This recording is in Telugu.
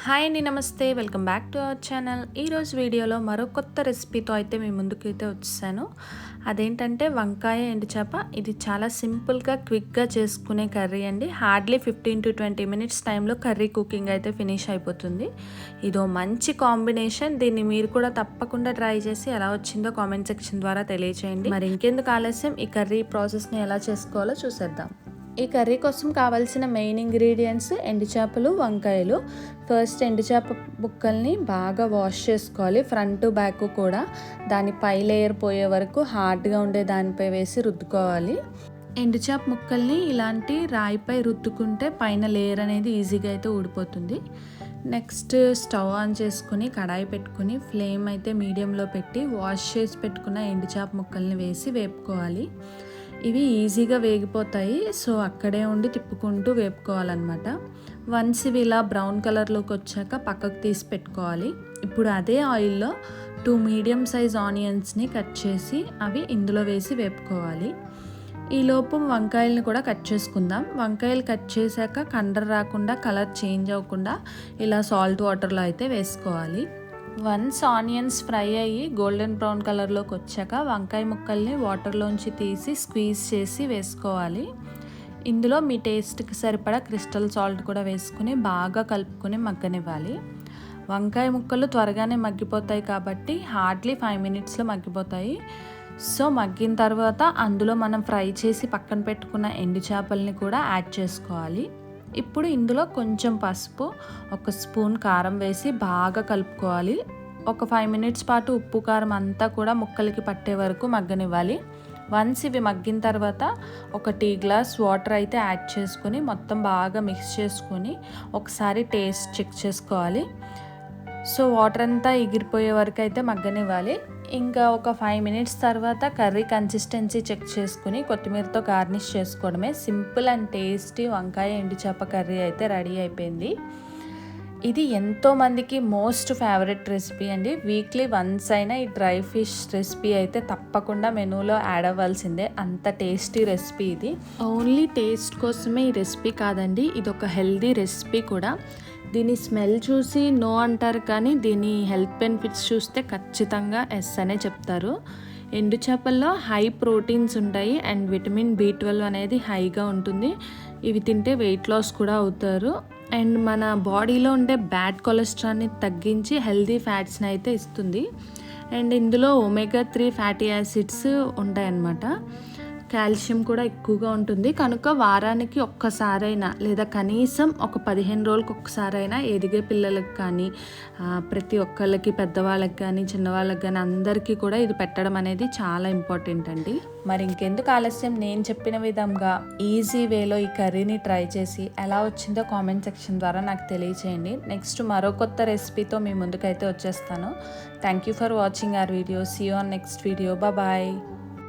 హాయ్ అండి, నమస్తే. Welcome back to our channel. ఈరోజు వీడియోలో మరో కొత్త రెసిపీతో అయితే మీ ముందుకైతే వచ్చేసాను. అదేంటంటే వంకాయ ఎండు చేప. ఇది చాలా సింపుల్గా క్విక్గా చేసుకునే కర్రీ అండి. హార్డ్లీ 15 to 20 మినిట్స్ టైంలో కర్రీ కుకింగ్ అయితే ఫినిష్ అయిపోతుంది. ఇదో మంచి కాంబినేషన్. దీన్ని మీరు కూడా తప్పకుండా ట్రై చేసి ఎలా వచ్చిందో కామెంట్ సెక్షన్ ద్వారా తెలియచేయండి. మరి ఇంకెందుకు ఆలస్యం, ఈ కర్రీ ప్రాసెస్ని ఎలా చేసుకోవాలో చూసేద్దాం. ఈ కర్రీ కోసం కావాల్సిన మెయిన్ ఇంగ్రీడియంట్స్ ఎండు చేపలు, వంకాయలు. ఫస్ట్ ఎండు చేప ముక్కల్ని బాగా వాష్ చేసుకోవాలి, ఫ్రంట్ బ్యాక్ కూడా. దాని పై లేయర్ పోయే వరకు హార్డ్గా ఉండే దానిపై వేసి రుద్దుకోవాలి. ఎండు చేప ముక్కల్ని ఇలాంటి రాయిపై రుద్దుకుంటే పైన లేయర్ అనేది ఈజీగా అయితే ఊడిపోతుంది. నెక్స్ట్ స్టవ్ ఆన్ చేసుకుని కడాయి పెట్టుకుని ఫ్లేమ్ అయితే మీడియంలో పెట్టి వాష్ చేసి పెట్టుకున్న ఎండు చేప ముక్కల్ని వేసి వేపుకోవాలి. ఇవి ఈజీగా వేగిపోతాయి, సో అక్కడే ఉండి తిప్పుకుంటూ వేపుకోవాలన్నమాట. వన్స్ ఇవి ఇలా బ్రౌన్ కలర్లోకి వచ్చాక పక్కకు తీసి పెట్టుకోవాలి. ఇప్పుడు అదే ఆయిల్లో 2 మీడియం సైజ్ ఆనియన్స్ని కట్ చేసి అవి ఇందులో వేసి వేపుకోవాలి. ఈలోపు వంకాయలను కూడా కట్ చేసుకుందాం. వంకాయలు కట్ చేశాక కండర రాకుండా, కలర్ చేంజ్ అవ్వకుండా ఇలా సాల్ట్ వాటర్లో అయితే వేసుకోవాలి. వన్స్ ఆనియన్స్ ఫ్రై అయ్యి గోల్డెన్ బ్రౌన్ కలర్లోకి వచ్చాక వంకాయ ముక్కల్ని వాటర్లోంచి తీసి స్క్వీజ్ చేసి వేసుకోవాలి. ఇందులో మీ టేస్ట్కి సరిపడా క్రిస్టల్ సాల్ట్ కూడా వేసుకుని బాగా కలుపుకొని మగ్గనివ్వాలి. వంకాయ ముక్కలు త్వరగానే మగ్గిపోతాయి కాబట్టి హార్డ్లీ 5 మినిట్స్లో మగ్గిపోతాయి. సో మగ్గిన తర్వాత అందులో మనం ఫ్రై చేసి పక్కన పెట్టుకున్న ఎండు చేపల్ని కూడా యాడ్ చేసుకోవాలి. ఇప్పుడు ఇందులో కొంచెం పసుపు, 1 స్పూన్ కారం వేసి బాగా కలుపుకోవాలి. ఒక 5 మినిట్స్ పాటు ఉప్పు కారం అంతా కూడా ముక్కలకి పట్టే వరకు మగ్గనివ్వాలి. వన్స్ ఇవి మగ్గిన తర్వాత ఒక టీ గ్లాస్ వాటర్ అయితే యాడ్ చేసుకొని మొత్తం బాగా మిక్స్ చేసుకొని ఒకసారి టేస్ట్ చెక్ చేసుకోవాలి. సో వాటర్ అంతా ఎగిరిపోయే వరకు అయితే మగ్గనివ్వాలి. ఇంకా ఒక 5 మినిట్స్ తర్వాత కర్రీ కన్సిస్టెన్సీ చెక్ చేసుకుని కొత్తిమీరతో గార్నిష్ చేసుకోవడమే. సింపుల్ అండ్ టేస్టీ వంకాయ ఎండు చేప కర్రీ అయితే రెడీ అయిపోయింది. ఇది ఎంతోమందికి మోస్ట్ ఫేవరెట్ రెసిపీ అండి. వీక్లీ వన్స్ అయినా ఈ డ్రై ఫిష్ రెసిపీ అయితే తప్పకుండా మెనూలో యాడ్ అవ్వాల్సిందే. అంత టేస్టీ రెసిపీ ఇది. ఓన్లీ టేస్ట్ కోసమే ఈ రెసిపీ కాదండి, ఇది ఒక హెల్దీ రెసిపీ కూడా. దీని స్మెల్ చూసి నో అంటారు, కానీ దీని హెల్త్ బెనిఫిట్స్ చూస్తే ఖచ్చితంగా ఎస్ అనే చెప్తారు. ఎండు చేపల్లో హై ప్రోటీన్స్ ఉంటాయి అండ్ విటమిన్ B12 అనేది హైగా ఉంటుంది. ఇవి తింటే వెయిట్ లాస్ కూడా అవుతారు అండ్ మన బాడీలో ఉండే బ్యాడ్ కొలెస్ట్రాల్ని తగ్గించి హెల్తీ ఫ్యాట్స్ని అయితే ఇస్తుంది. అండ్ ఇందులో ఒమేగా 3 ఫ్యాటీ యాసిడ్స్ ఉంటాయన్నమాట. కాల్షియం కూడా ఎక్కువగా ఉంటుంది. కనుక వారానికి ఒక్కసారైనా లేదా కనీసం ఒక 15 రోజులకు ఒక్కసారైనా ఎదిగే పిల్లలకు కానీ, ప్రతి ఒక్కళ్ళకి, పెద్దవాళ్ళకి కానీ, చిన్నవాళ్ళకి కానీ అందరికీ కూడా ఇది పెట్టడం అనేది చాలా ఇంపార్టెంట్ అండి. మరి ఇంకెందుకు ఆలస్యం, నేను చెప్పిన విధంగా ఈజీ వేలో ఈ కర్రీని ట్రై చేసి ఎలా వచ్చిందో కామెంట్ సెక్షన్ ద్వారా నాకు తెలియచేయండి. నెక్స్ట్ మరో కొత్త రెసిపీతో మీ ముందుకైతే వచ్చేస్తాను. Thank you for watching our video. See you on next video. Bye.